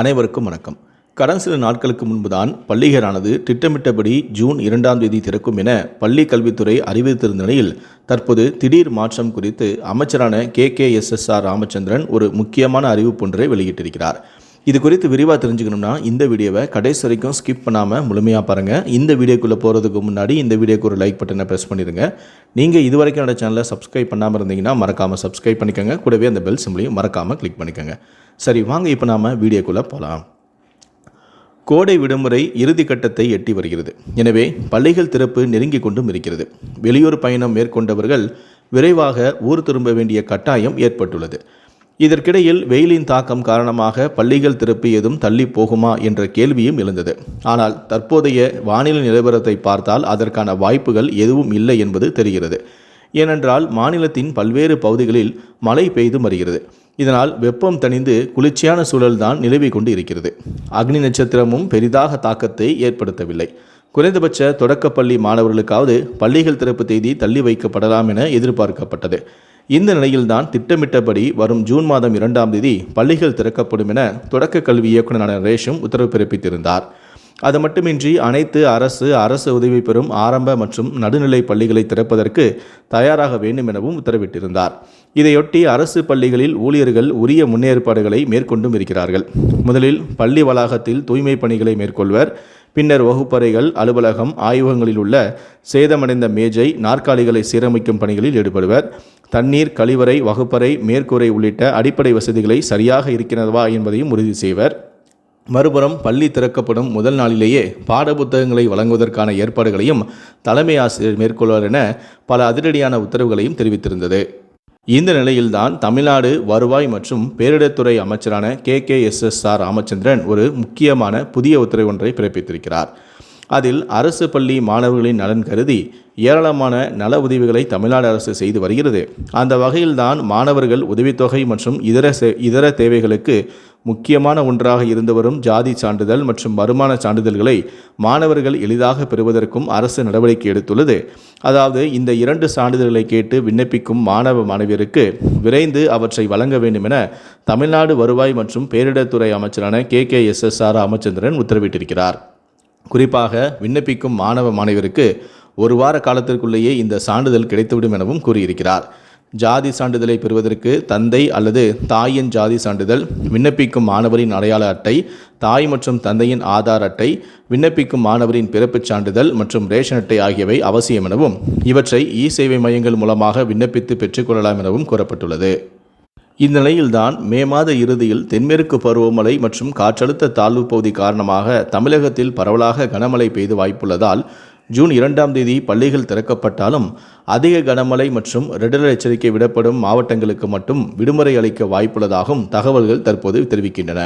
அனைவருக்கும் வணக்கம். கடந்த சில நாட்களுக்கு முன்புதான் பள்ளிகளானது திட்டமிட்டபடி ஜூன் 2ஆம் தேதி திறக்கும் என பள்ளி கல்வித்துறை அறிவித்திருந்த நிலையில் தற்போது திடீர் மாற்றம் குறித்து அமைச்சரான KKSSR ராமச்சந்திரன் ஒரு முக்கியமான அறிவிப்பொன்றை வெளியிட்டிருக்கிறார். இது குறித்து விரிவாக தெரிஞ்சுக்கணும்னா இந்த வீடியோவை கடைசி வரைக்கும் ஸ்கிப் பண்ணாமல் முழுமையாக பாருங்கள். இந்த வீடியோக்குள்ளே போகிறதுக்கு முன்னாடி இந்த வீடியோக்கு ஒரு லைக் பட்டனை ப்ரெஸ் பண்ணிடுங்க. நீங்கள் இது வரைக்கும் என்னோட சேனலை சப்ஸ்கிரைப் பண்ணாமல் இருந்தீங்கன்னா மறக்காமல் சப்ஸ்கிரைப் பண்ணிக்கோங்க. கூடவே அந்த பெல் சிம்பளையும் மறக்காமல் கிளிக் பண்ணிக்கோங்க. சரி, வாங்க இப்போ நாம் வீடியோக்குள்ளே போகலாம். கோடை விடுமுறை இறுதி கட்டத்தை எட்டி வருகிறது. எனவே பள்ளிகள் திறப்பு நெருங்கி கொண்டும் இருக்கிறது. வெளியூர் பயணம் மேற்கொண்டவர்கள் விரைவாக ஊர் திரும்ப வேண்டிய கட்டாயம் ஏற்பட்டுள்ளது. இதற்கிடையில் வெயிலின் தாக்கம் காரணமாக பள்ளிகள் திறப்பு ஏதும் தள்ளி போகுமா என்ற கேள்வியும் எழுந்தது. ஆனால் தற்போதைய வானிலை நிலவரத்தை பார்த்தால் அதற்கான வாய்ப்புகள் எதுவும் இல்லை என்பது தெரிகிறது. ஏனென்றால் மாநிலத்தின் பல்வேறு பகுதிகளில் மழை பெய்து வருகிறது. இதனால் வெப்பம் தணிந்து குளிர்ச்சியான சூழல்தான் நிலவி கொண்டு இருக்கிறது. அக்னி நட்சத்திரமும் பெரிதாக தாக்கத்தை ஏற்படுத்தவில்லை. குறைந்தபட்ச தொடக்கப்பள்ளி மாணவர்களுக்காவது பள்ளிகள் திறப்பு தேதி தள்ளி வைக்கப்படலாம் என எதிர்பார்க்கப்பட்டது. இந்த நிலையில்தான் திட்டமிட்டபடி வரும் ஜூன் மாதம் 2ஆம் தேதி பள்ளிகள் திறக்கப்படும் என தொடக்க கல்வி இயக்குநரான ரேஷம் உத்தரவு பிறப்பித்திருந்தார். அது மட்டுமின்றி அனைத்து அரசு உதவி பெறும் ஆரம்ப மற்றும் நடுநிலை பள்ளிகளை திறப்பதற்கு தயாராக வேண்டும் எனவும் உத்தரவிட்டிருந்தார். இதையொட்டி அரசு பள்ளிகளில் ஊழியர்கள் உரிய முன்னேற்பாடுகளை மேற்கொண்டும் இருக்கிறார்கள். முதலில் பள்ளி வளாகத்தில் தூய்மை பணிகளை மேற்கொள்வர். பின்னர் வகுப்பறைகள், அலுவலகம், ஆய்வகங்களில் உள்ள சேதமடைந்த மேஜை, நாற்காலிகளை சீரமைக்கும் பணிகளில் ஈடுபடுவர். தண்ணீர், கழிவறை, வகுப்பறை, மேற்கூரை உள்ளிட்ட அடிப்படை வசதிகளை சரியாக இருக்கிறதா என்பதையும் உறுதி செய்வர். மறுபுறம் பள்ளி திறக்கப்படும் முதல் நாளிலேயே பாடப்புத்தகங்களை வழங்குவதற்கான ஏற்பாடுகளையும் தலைமை ஆசிரியர் மேற்கொள்வார் என பல அதிரடியான உத்தரவுகளையும் தெரிவித்திருந்தது. இந்த நிலையில்தான் தமிழ்நாடு வருவாய் மற்றும் பேரிடர்துறை அமைச்சரான KKSSR ராமச்சந்திரன் ஒரு முக்கியமான புதிய உத்தரவு ஒன்றை பிறப்பித்திருக்கிறார். அதில் அரசு பள்ளி மாணவர்களின் நலன் கருதி ஏராளமான நல உதவிகளை தமிழ்நாடு அரசு செய்து வருகிறது. அந்த வகையில்தான் மாணவர்கள் உதவித்தொகை மற்றும் இதர தேவைகளுக்கு முக்கியமான ஒன்றாக இருந்து வரும் ஜாதி சான்றிதழ் மற்றும் வருமான சான்றிதழ்களை மாணவர்கள் எளிதாக பெறுவதற்கும் அரசு நடவடிக்கை எடுத்துள்ளது. அதாவது இந்த 2 சான்றிதழ்களை கேட்டு விண்ணப்பிக்கும் மாணவ மாணவியருக்கு விரைந்து அவற்றை வழங்க வேண்டும் என தமிழ்நாடு வருவாய் மற்றும் பேரிடர்துறை அமைச்சரான KKSSR ராமச்சந்திரன் உத்தரவிட்டிருக்கிறார். குறிப்பாக விண்ணப்பிக்கும் மாணவ மாணவியருக்கு 1 வார காலத்திற்குள்ளேயே இந்த சான்றிதழ் கிடைத்துவிடும் எனவும் கூறியிருக்கிறார். ஜாதி சான்றிதழை பெறுவதற்கு தந்தை அல்லது தாயின் ஜாதி சான்றிதழ், விண்ணப்பிக்கும் மாணவரின் அடையாள அட்டை, தாய் மற்றும் தந்தையின் ஆதார் அட்டை, விண்ணப்பிக்கும் மாணவரின் பிறப்புச் சான்றிதழ் மற்றும் ரேஷன் அட்டை ஆகியவை அவசியம் எனவும் இவற்றை சேவை மையங்கள் மூலமாக விண்ணப்பித்து பெற்றுக்கொள்ளலாம் எனவும் கூறப்பட்டுள்ளது. இந்நிலையில்தான் மே மாத இறுதியில் தென்மேற்கு பருவமழை மற்றும் காற்றழுத்த தாழ்வு பகுதி காரணமாக தமிழகத்தில் பரவலாக கனமழை பெய்து வாய்ப்புள்ளதால் ஜூன் 2ஆம் தேதி பள்ளிகள் திறக்கப்பட்டாலும் அதிக கனமழை மற்றும் ரெட் அலர்ட் எச்சரிக்கை விடப்படும் மாவட்டங்களுக்கு மட்டும் விடுமுறை அளிக்க வாய்ப்புள்ளதாகவும் தகவல்கள் தற்போது தெரிவிக்கின்றன.